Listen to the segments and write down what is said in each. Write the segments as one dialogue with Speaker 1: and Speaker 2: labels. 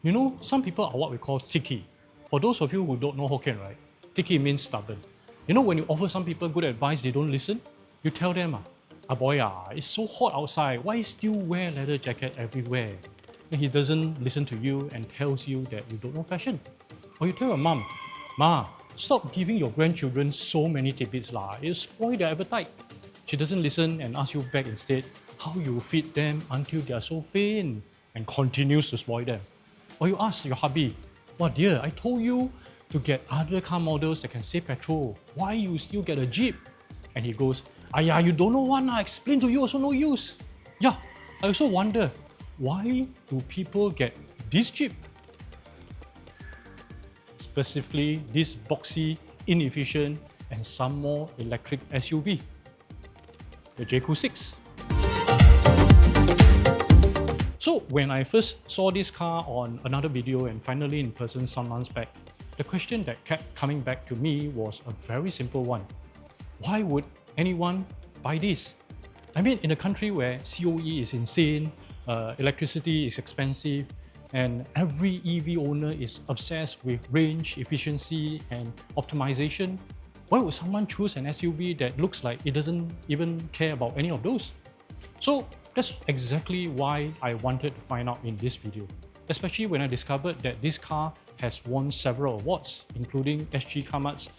Speaker 1: You know, some people are what we call ticky. For those of you who don't know Hokkien, right? Ticky means stubborn. You know, when you offer some people good advice, they don't listen. You tell them, boy, it's so hot outside. Why still wear leather jacket everywhere? And he doesn't listen to you and tells you that you don't know fashion. Or you tell your mom, Ma, stop giving your grandchildren so many tidbits lah. It'll spoil their appetite. She doesn't listen and asks you back instead how you feed them until they are so thin and continues to spoil them. Or you ask your hubby, well dear, I told you to get other car models that can save petrol. Why you still get a Jeep? And he goes, you don't know one, I explain to you also no use. Yeah, I also wonder, why do people get this Jeep? Specifically, this boxy, inefficient, and some more electric SUV, the Jaecoo 6. So when I first saw this car on another video and finally in person some months back, the question that kept coming back to me was a very simple one. Why would anyone buy this? I mean, in a country where COE is insane, electricity is expensive, and every EV owner is obsessed with range, efficiency, and optimization, why would someone choose an SUV that looks like it doesn't even care about any of those? So that's exactly why I wanted to find out in this video, especially when I discovered that this car has won several awards, including SG Kamat's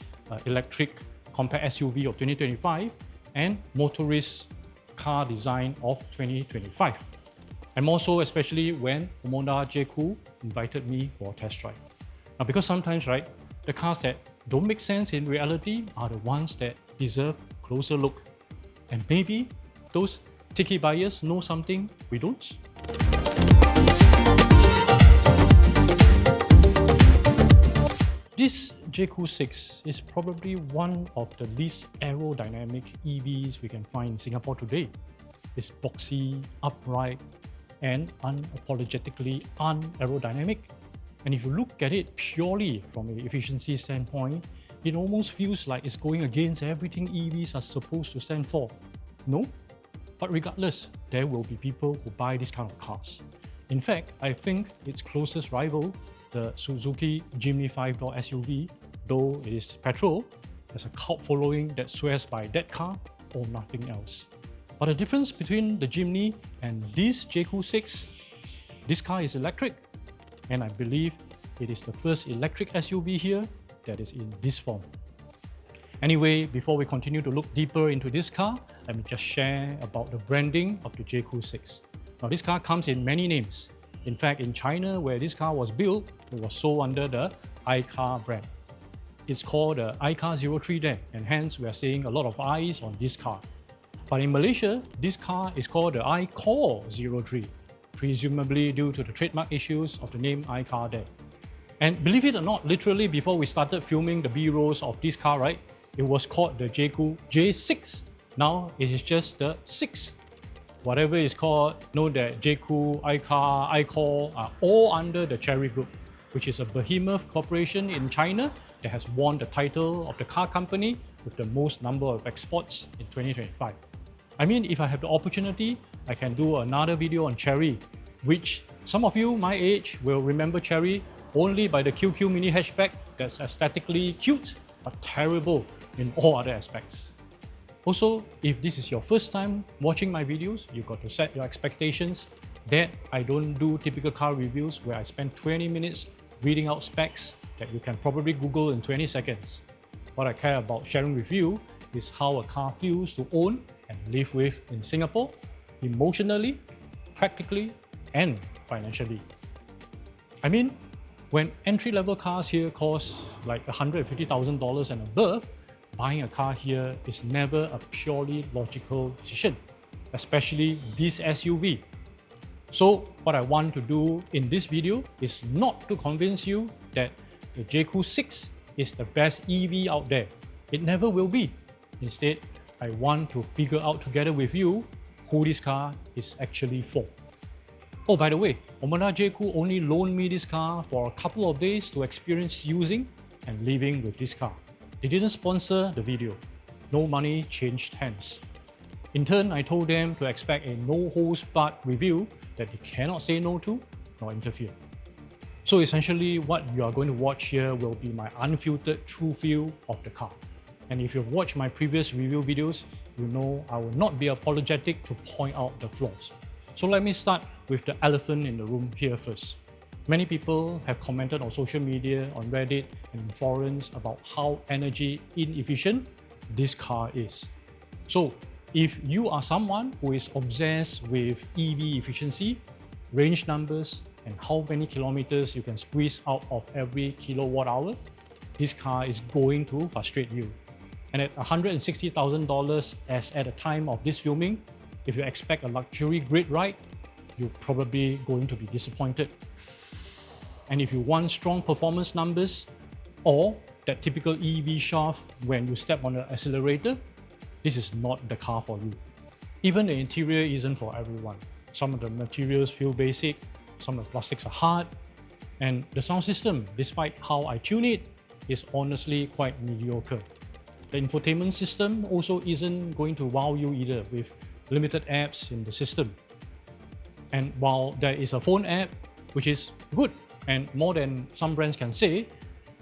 Speaker 1: Electric Compact SUV of 2025 and Motorist Car Design of 2025. And more so, especially when Omoda-Jaecoo invited me for a test drive. Now, because sometimes, right, the cars that don't make sense in reality are the ones that deserve a closer look. And maybe those ticky buyers know something we don't. This Jaecoo 6 is probably one of the least aerodynamic EVs we can find in Singapore today. It's boxy, upright, and unapologetically unaerodynamic. And if you look at it purely from an efficiency standpoint, it almost feels like it's going against everything EVs are supposed to stand for. No? But regardless, there will be people who buy this kind of cars. In fact, I think its closest rival, the Suzuki Jimny 5-door SUV, though it is petrol, has a cult following that swears by that car or nothing else. But the difference between the Jimny and this Jaecoo 6, this car is electric, and I believe it is the first electric SUV here that is in this form. Anyway, before we continue to look deeper into this car, let me just share about the branding of the Jaecoo 6. Now, this car comes in many names. In fact, in China, where this car was built, it was sold under the iCar brand. It's called the iCar 03 there, and hence we are seeing a lot of eyes on this car. But in Malaysia, this car is called the iCaur 03, presumably due to the trademark issues of the name iCar there. And believe it or not, literally before we started filming the B-rolls of this car, right, it was called the Jaecoo J6. Now it is just the 6. Whatever it's called, know that Jaecoo, iCaur are all under the Chery Group, which is a behemoth corporation in China that has won the title of the car company with the most number of exports in 2025. I mean, if I have the opportunity, I can do another video on Chery, which some of you my age will remember Chery only by the QQ Mini hatchback that's aesthetically cute but terrible in all other aspects. Also, if this is your first time watching my videos, you've got to set your expectations that I don't do typical car reviews where I spend 20 minutes reading out specs that you can probably Google in 20 seconds. What I care about sharing with you is how a car feels to own and live with in Singapore, emotionally, practically, and financially. I mean, when entry-level cars here cost like $150,000 and above, buying a car here is never a purely logical decision, especially this SUV. So what I want to do in this video is not to convince you that the Jaecoo 6 is the best EV out there. It never will be. Instead, I want to figure out together with you who this car is actually for. Oh, by the way, Omoda-Jaecoo only loaned me this car for a couple of days to experience using and living with this car. They didn't sponsor the video. No money changed hands. In turn, I told them to expect a no-holds-barred review that they cannot say no to nor interfere. So essentially what you are going to watch here will be my unfiltered true feel of the car. And if you've watched my previous review videos, you know I will not be apologetic to point out the flaws. So let me start with the elephant in the room here first. Many people have commented on social media, on Reddit and in forums about how energy inefficient this car is. So if you are someone who is obsessed with EV efficiency, range numbers, and how many kilometers you can squeeze out of every kilowatt hour, this car is going to frustrate you. And at $160,000 as at the time of this filming, if you expect a luxury grid ride, you're probably going to be disappointed. And if you want strong performance numbers or that typical EV shaft when you step on the accelerator, this is not the car for you. Even the interior isn't for everyone. Some of the materials feel basic, some of the plastics are hard, and the sound system, despite how I tune it, is honestly quite mediocre. The infotainment system also isn't going to wow you either, with limited apps in the system. And while there is a phone app, which is good and more than some brands can say,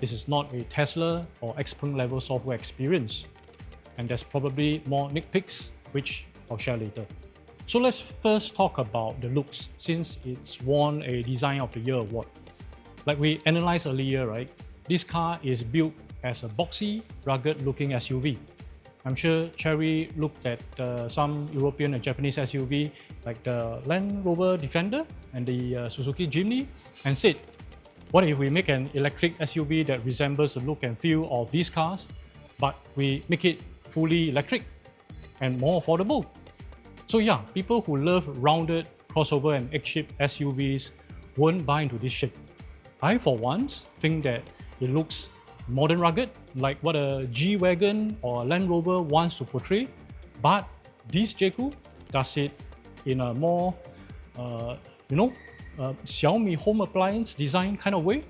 Speaker 1: this is not a Tesla or Xpeng level software experience. And there's probably more nitpicks, which I'll share later. So let's first talk about the looks, since it's won a Design of the Year award. Like we analyzed earlier, right? This car is built as a boxy, rugged-looking SUV. I'm sure Chery looked at some European and Japanese SUV like the Land Rover Defender and the Suzuki Jimny and said, what if we make an electric SUV that resembles the look and feel of these cars, but we make it fully electric and more affordable? So yeah, people who love rounded crossover and egg-shaped SUVs won't buy into this shit. I, for once, think that it looks modern rugged, like what a G-Wagon or a Land Rover wants to portray, but this Jaecoo does it in a more, Xiaomi home appliance design kind of way.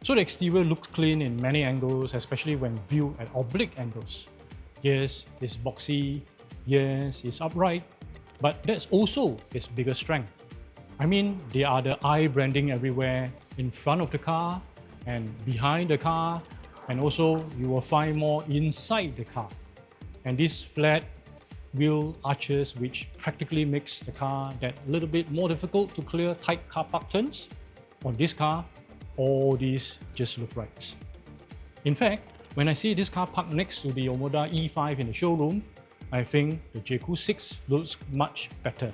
Speaker 1: So the exterior looks clean in many angles, especially when viewed at oblique angles. Yes, it's boxy, yes, it's upright, but that's also its biggest strength. I mean, there are the I branding everywhere, in front of the car and behind the car, and also you will find more inside the car. And these flat wheel arches, which practically makes the car that little bit more difficult to clear tight car park turns. On this car, all these just look right. In fact, when I see this car parked next to the Omoda E5 in the showroom, I think the Jaecoo 6 looks much better,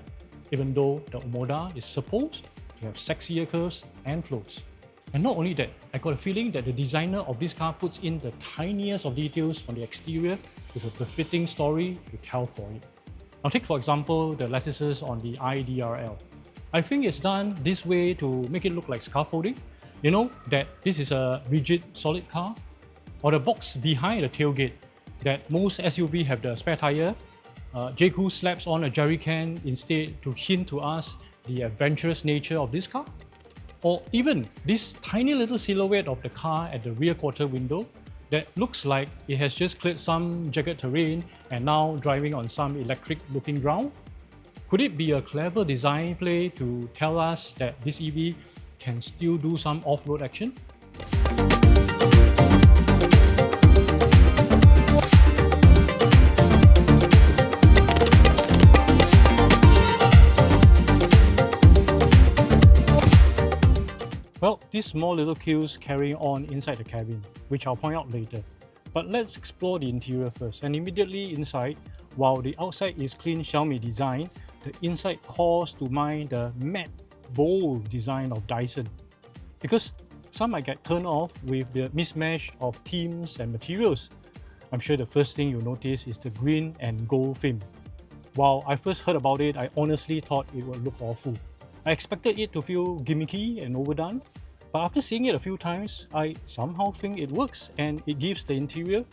Speaker 1: even though the Omoda is supposed to have sexier curves and flows. And not only that, I got a feeling that the designer of this car puts in the tiniest of details on the exterior with a befitting story to tell for it. Now take for example the lattices on the IDRL. I think it's done this way to make it look like scaffolding. You know that this is a rigid solid car. Or the box behind the tailgate that most SUV have the spare tire. Jaecoo slaps on a jerry can instead to hint to us the adventurous nature of this car. Or even this tiny little silhouette of the car at the rear quarter window that looks like it has just cleared some jagged terrain and now driving on some electric looking ground. Could it be a clever design play to tell us that this EV can still do some off-road action? Well, these small little queues carry on inside the cabin, which I'll point out later. But let's explore the interior first. And immediately inside, while the outside is clean Xiaomi design, the inside calls to mind the matte, bold design of Dyson. Because some might get turned off with the mismatch of themes and materials. I'm sure the first thing you'll notice is the green and gold theme. While I first heard about it, I honestly thought it would look awful. I expected it to feel gimmicky and overdone, but after seeing it a few times, I somehow think it works and it gives the interior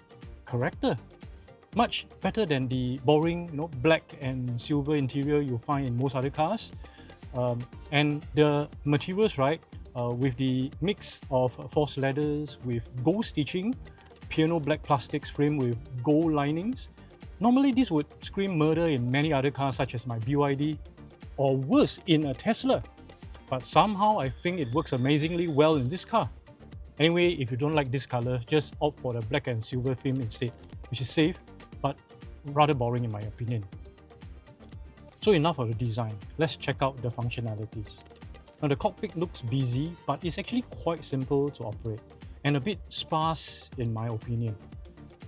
Speaker 1: character. Much better than the boring black and silver interior you'll find in most other cars. And the materials, right, with the mix of false leathers with gold stitching, piano black plastics framed with gold linings. Normally this would scream murder in many other cars such as my BYD, or worse, in a Tesla. but somehow I think it works amazingly well in this car. Anyway, if you don't like this color, just opt for the black and silver theme instead, which is safe, but rather boring in my opinion. So enough of the design, let's check out the functionalities. Now the cockpit looks busy, but it's actually quite simple to operate, and a bit sparse in my opinion.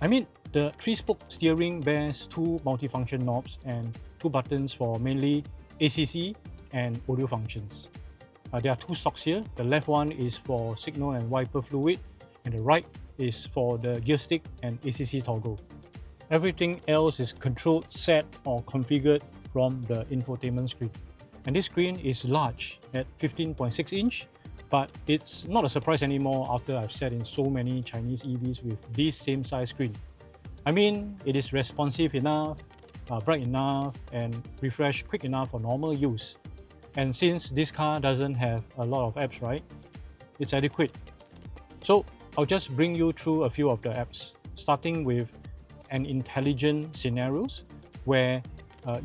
Speaker 1: I mean, the 3-spoke steering bears 2 multifunction knobs and 2 buttons for mainly ACC and audio functions. There are 2 stocks here. The left one is for signal and wiper fluid, and the right is for the gear stick and ACC toggle. Everything else is controlled, set or configured from the infotainment screen. And this screen is large at 15.6 inch, but it's not a surprise anymore after I've sat in so many Chinese EVs with this same size screen. I mean, it is responsive enough, bright enough, and refresh quick enough for normal use. And since this car doesn't have a lot of apps, right, it's adequate. So I'll just bring you through a few of the apps, starting with an intelligent scenarios where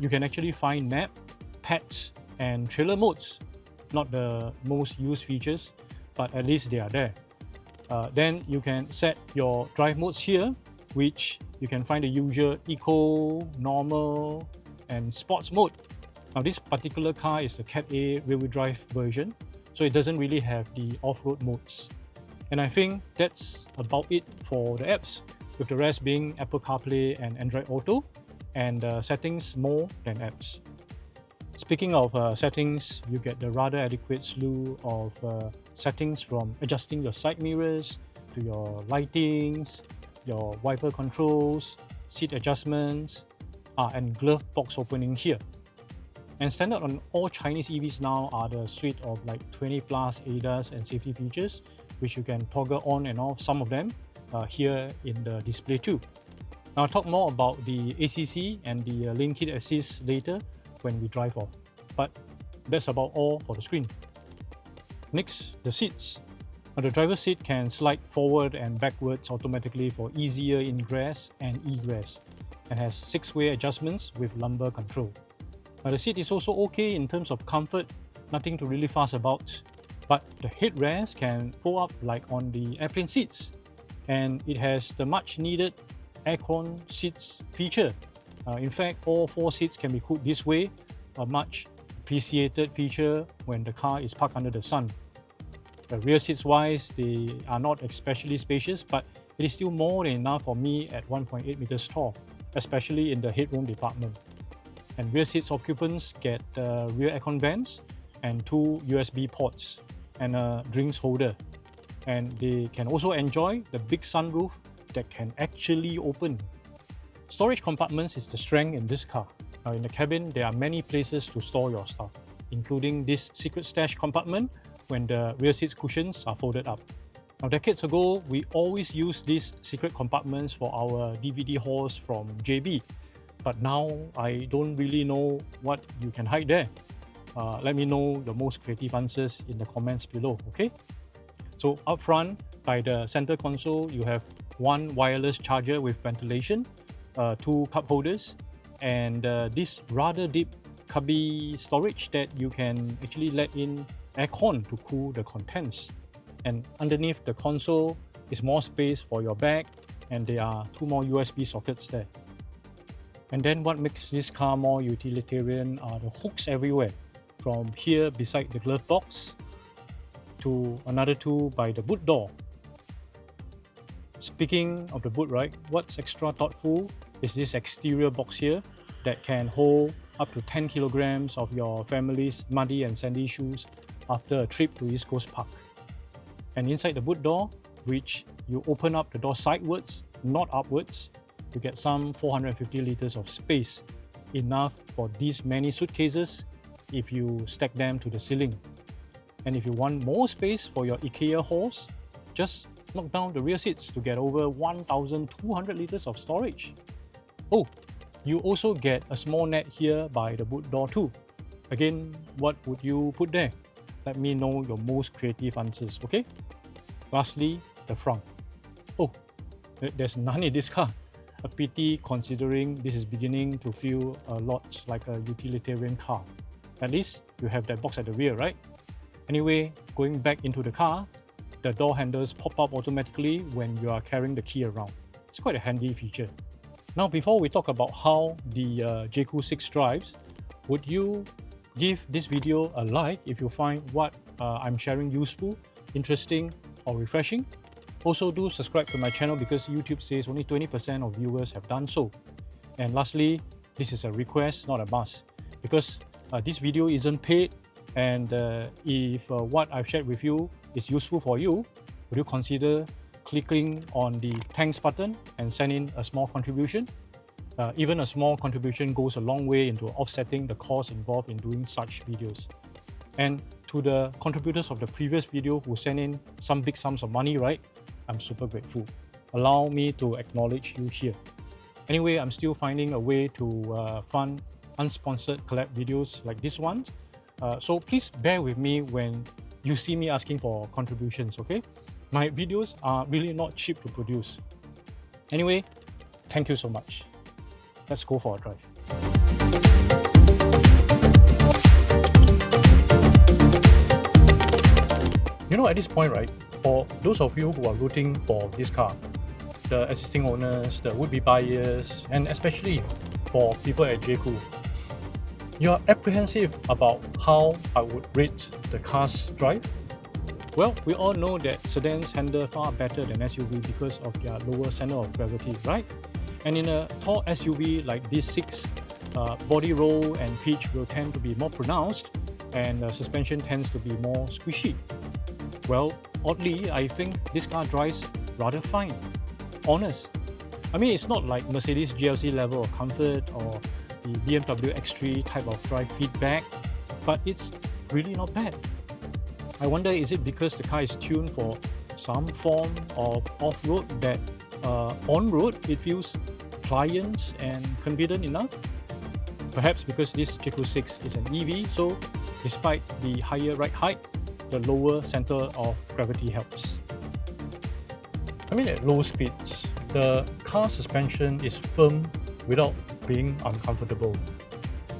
Speaker 1: you can actually find map, pets, and trailer modes. Not the most used features, but at least they are there. Then you can set your drive modes here, which you can find the usual Eco, Normal, and Sports mode. Now this particular car is the Cat A rear-wheel drive version, so it doesn't really have the off-road modes. And I think that's about it for the apps, with the rest being Apple CarPlay and Android Auto, and settings more than apps. Speaking of settings, you get the rather adequate slew of settings from adjusting your side mirrors to your lightings, your wiper controls, seat adjustments, and glove box opening here. And standard on all Chinese EVs now are the suite of like 20 plus ADAS and safety features, which you can toggle on and off some of them here in the display too. Now I'll talk more about the ACC and the lane keep assist later when we drive off, but that's about all for the screen. Next, the seats. Now the driver's seat can slide forward and backwards automatically for easier ingress and egress, and has 6-way adjustments with lumbar control. Now the seat is also okay in terms of comfort, nothing to really fuss about, but the headrest can fold up like on the airplane seats, and it has the much needed aircon seats feature. In fact, all 4 seats can be cooled this way, a much appreciated feature when the car is parked under the sun. The rear seats wise, they are not especially spacious, but it is still more than enough for me at 1.8 meters tall, especially in the headroom department. And rear seats occupants get rear aircon vents and 2 USB ports and a drinks holder. And they can also enjoy the big sunroof that can actually open. Storage compartments is the strength in this car. Now in the cabin, there are many places to store your stuff, including this secret stash compartment when the rear seat cushions are folded up. Now decades ago, we always used these secret compartments for our DVD hauls from JB, but now I don't really know what you can hide there. Let me know your most creative answers in the comments below, okay? So up front, by the center console, you have 1 wireless charger with ventilation, 2 cup holders, and this rather deep cubby storage that you can actually let in aircon to cool the contents. And underneath the console is more space for your bag, and there are 2 more USB sockets there. And then what makes this car more utilitarian are the hooks everywhere, from here beside the glove box to another 2 by the boot door. Speaking of the boot, right, what's extra thoughtful is this exterior box here that can hold up to 10 kilograms of your family's muddy and sandy shoes after a trip to East Coast Park. And inside the boot door, which you open up the door sidewards, not upwards, you get some 450 liters of space, enough for these many suitcases if you stack them to the ceiling. And if you want more space for your IKEA hauls, just knock down the rear seats to get over 1,200 liters of storage. Oh, you also get a small net here by the boot door too. Again, what would you put there? Let me know your most creative answers, okay? Lastly, the front. Oh, there's none in this car. A pity considering this is beginning to feel a lot like a utilitarian car. At least you have that box at the rear, right? Anyway, going back into the car, the door handles pop up automatically when you are carrying the key around. It's quite a handy feature. Now, before we talk about how the Jaecoo 6 drives, would you give this video a like if you find what I'm sharing useful, interesting, or refreshing? Also, do subscribe to my channel because YouTube says only 20% of viewers have done so. And lastly, this is a request, not a must, because this video isn't paid, and if what I've shared with you is useful for you, would you consider clicking on the thanks button and send in a small contribution? Even a small contribution goes a long way into offsetting the cost involved in doing such videos. And to the contributors of the previous video who sent in some big sums of money, right? I'm super grateful. Allow me to acknowledge you here. Anyway, I'm still finding a way to fund unsponsored collab videos like this one. So please bear with me when you see me asking for contributions, okay? My videos are really not cheap to produce. Anyway, thank you so much. Let's go for a drive. You know, at this point, right, for those of you who are rooting for this car, the existing owners, the would-be buyers, and especially for people at Jaecoo, you're apprehensive about how I would rate the car's drive? Well, we all know that sedans handle far better than SUV because of their lower center of gravity, right? And in a tall SUV like this 6, body roll and pitch will tend to be more pronounced, and suspension tends to be more squishy. Well, oddly, I think this car drives rather fine. Honest. I mean, it's not like Mercedes GLC level of comfort or the BMW X3 type of drive feedback, but it's really not bad. I wonder, is it because the car is tuned for some form of off-road that on-road it feels pliant and confident enough? Perhaps because this Jaecoo 6 is an EV, so despite the higher ride height, the lower center of gravity helps. I mean, at low speeds, the car suspension is firm without being uncomfortable.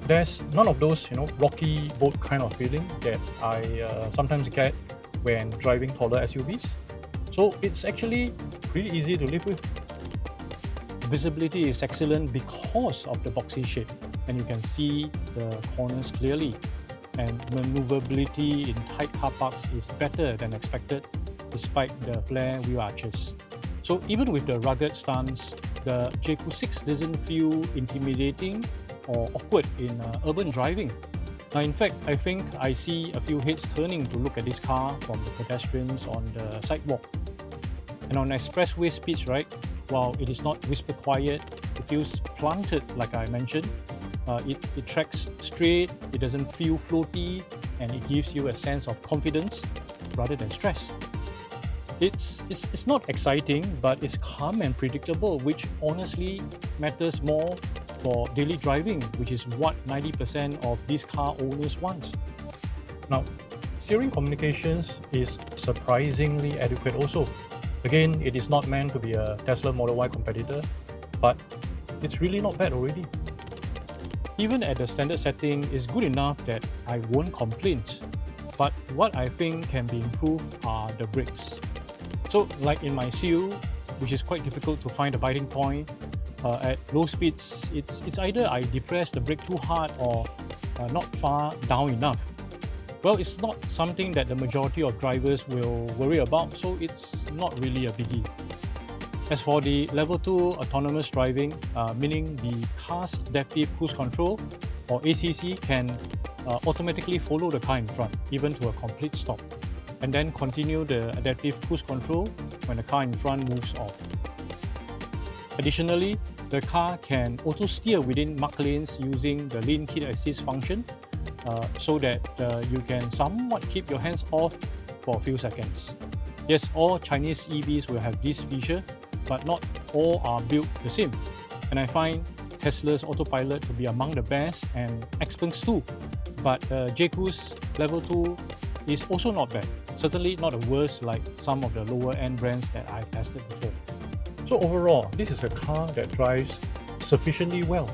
Speaker 1: There's none of those, rocky boat kind of feeling that I sometimes get when driving taller SUVs. So it's actually pretty easy to live with. Visibility is excellent because of the boxy shape, and you can see the corners clearly. And maneuverability in tight car parks is better than expected despite the flare wheel arches. So even with the rugged stance, the Jaecoo 6 doesn't feel intimidating or awkward in urban driving. Now, in fact, I think I see a few heads turning to look at this car from the pedestrians on the sidewalk. And on expressway speeds, right, while it is not whisper quiet, it feels planted, like I mentioned. It tracks straight, it doesn't feel floaty, and it gives you a sense of confidence rather than stress. It's not exciting, but it's calm and predictable, which honestly matters more for daily driving, which is what 90% of these car owners want. Now, steering communications is surprisingly adequate also. Again, it is not meant to be a Tesla Model Y competitor, but it's really not bad already. Even at the standard setting, it's good enough that I won't complain. But what I think can be improved are the brakes. So like in my seal, which is quite difficult to find a biting point, at low speeds, it's either I depress the brake too hard or not far down enough. Well, it's not something that the majority of drivers will worry about, so it's not really a biggie. As for the Level 2 autonomous driving, meaning the car's adaptive cruise control, or ACC, can automatically follow the car in front, even to a complete stop, and then continue the adaptive cruise control when the car in front moves off. Additionally, the car can auto-steer within marked lanes using the lane keep assist function, so that you can somewhat keep your hands off for a few seconds. Yes, all Chinese EVs will have this feature, but not all are built the same. And I find Tesla's autopilot to be among the best, and Xpeng's too. But Jaecoo's Level 2 is also not bad. Certainly not the worst like some of the lower end brands that I've tested before. So overall, this is a car that drives sufficiently well,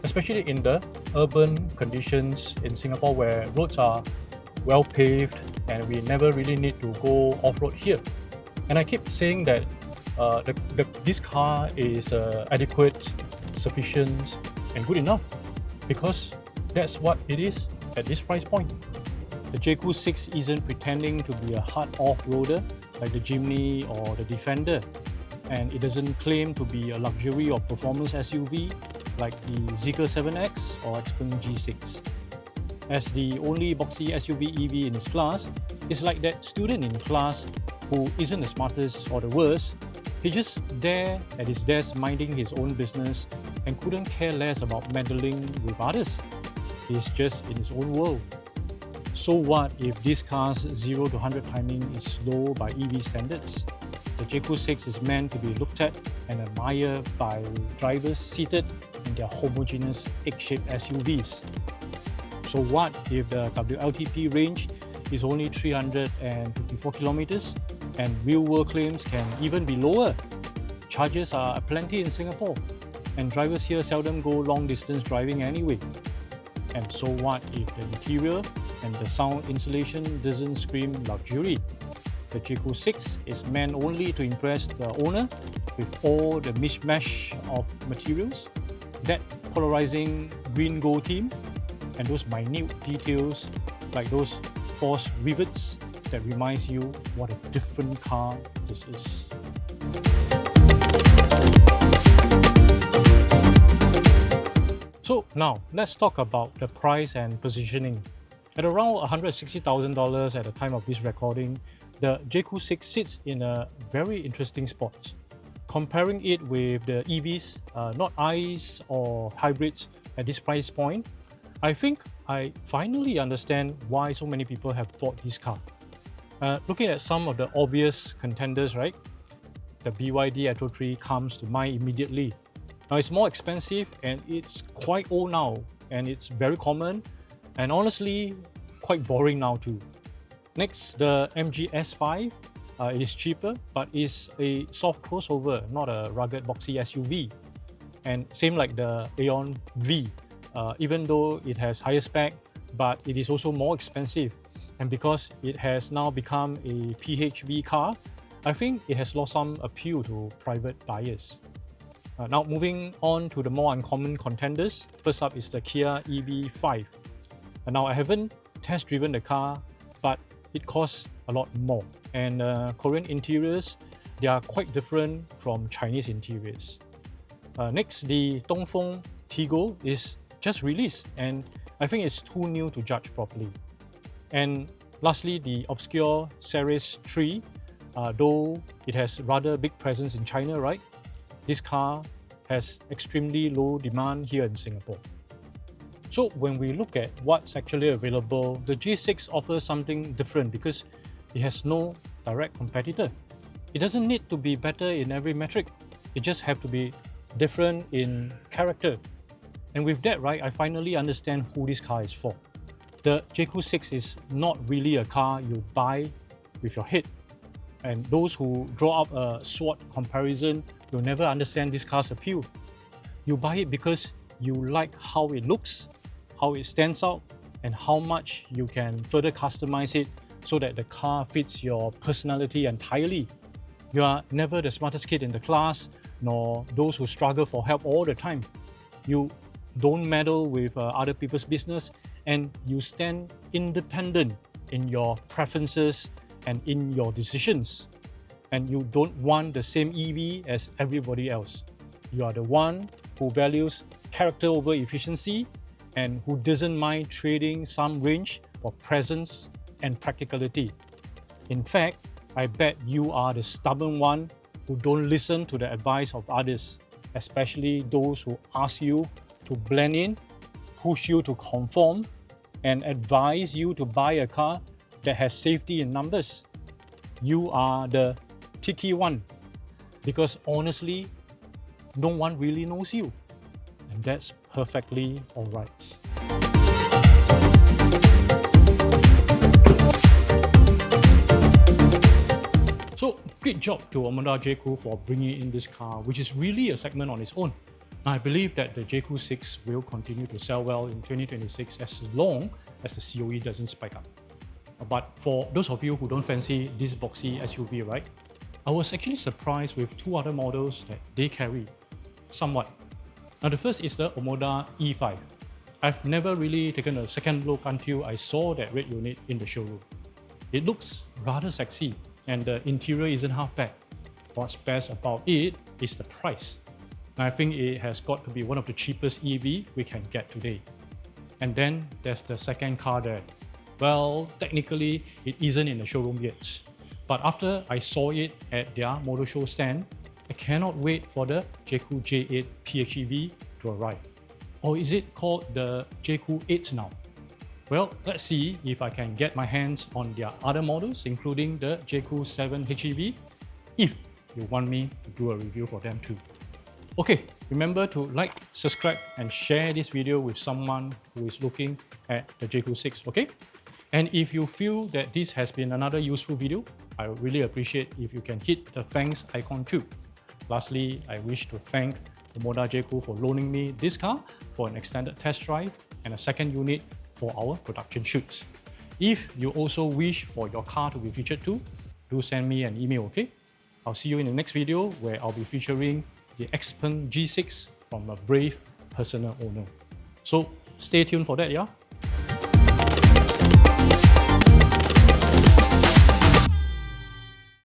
Speaker 1: especially in the urban conditions in Singapore where roads are well paved, and we never really need to go off-road here. And I keep saying that this car is adequate, sufficient, and good enough, because that's what it is at this price point. The Jaecoo 6 isn't pretending to be a hard off-roader like the Jimny or the Defender, and it doesn't claim to be a luxury or performance SUV like the Zeekr 7X or Xpeng G6. As the only boxy SUV EV in its class, it's like that student in class who isn't the smartest or the worst. He's just there at his desk minding his own business and couldn't care less about meddling with others. He's just in his own world. So what if this car's 0 to 100 timing is slow by EV standards? The Jaecoo 6 is meant to be looked at and admired by drivers seated in their homogeneous egg-shaped SUVs. So what if the WLTP range is only 354 kilometers and real-world claims can even be lower? Charges are plenty in Singapore, and drivers here seldom go long-distance driving anyway. And so what if the interior and the sound insulation doesn't scream luxury? The Jaecoo 6 is meant only to impress the owner with all the mishmash of materials, that polarizing green-gold theme, and those minute details like those forced rivets that reminds you what a different car this is. So now, let's talk about the price and positioning. At around $160,000 at the time of this recording, the Jaecoo 6 sits in a very interesting spot. Comparing it with the EVs, not ICE or hybrids at this price point, I think I finally understand why so many people have bought this car. Looking at some of the obvious contenders, right? The BYD Atto 3 comes to mind immediately. Now it's more expensive and it's quite old now, and it's very common and honestly quite boring now too. Next, the MG S5. It is cheaper, but is a soft crossover, not a rugged boxy SUV. And same like the Aeon V, even though it has higher spec, but it is also more expensive. And because it has now become a PHV car, I think it has lost some appeal to private buyers. Now moving on to the more uncommon contenders. First up is the Kia EV5. Now I haven't test driven the car, but it costs a lot more. And Korean interiors, they are quite different from Chinese interiors. Next, the Dongfeng Tigo is just released, and I think it's too new to judge properly. And lastly, the obscure Series 3, though it has rather big presence in China, right? This car has extremely low demand here in Singapore. So when we look at what's actually available, the G6 offers something different because it has no direct competitor. It doesn't need to be better in every metric. It just have to be different in character. And with that, right, I finally understand who this car is for. The Jaecoo 6 is not really a car you buy with your head. And those who draw up a SWOT comparison will never understand this car's appeal. You buy it because you like how it looks, how it stands out, and how much you can further customize it so that the car fits your personality entirely. You are never the smartest kid in the class, nor those who struggle for help all the time. You don't meddle with other people's business, and you stand independent in your preferences and in your decisions. And you don't want the same EV as everybody else. You are the one who values character over efficiency and who doesn't mind trading some range for presence and practicality. In fact, I bet you are the stubborn one who don't listen to the advice of others, especially those who ask you to blend in, push you to conform, and advise you to buy a car that has safety in numbers. You are the tricky one, because honestly, no one really knows you, and that's perfectly alright. So, great job to Omoda-Jaecoo for bringing in this car, which is really a segment on its own. Now, I believe that the Jaecoo 6 will continue to sell well in 2026 as long as the COE doesn't spike up. But for those of you who don't fancy this boxy SUV, right, I was actually surprised with two other models that they carry somewhat. Now the first is the Omoda E5. I've never really taken a second look until I saw that red unit in the showroom. It looks rather sexy and the interior isn't half bad. What's best about it is the price. I think it has got to be one of the cheapest EV we can get today. And then there's the second car there. Well, technically it isn't in the showroom yet. But after I saw it at their motor show stand, I cannot wait for the Jaecoo J8 PHEV to arrive. Or is it called the Jaecoo 8 now? Well, let's see if I can get my hands on their other models, including the Jaecoo 7 HEV, if you want me to do a review for them too. Okay, remember to like, subscribe and share this video with someone who is looking at the Jaecoo 6, okay? And if you feel that this has been another useful video, I would really appreciate if you can hit the thanks icon too. Lastly, I wish to thank Omoda-Jaecoo for loaning me this car for an extended test drive and a second unit for our production shoots. If you also wish for your car to be featured too, do send me an email, okay? I'll see you in the next video where I'll be featuring the Xpeng G6 from a brave personal owner. So stay tuned for that, yeah?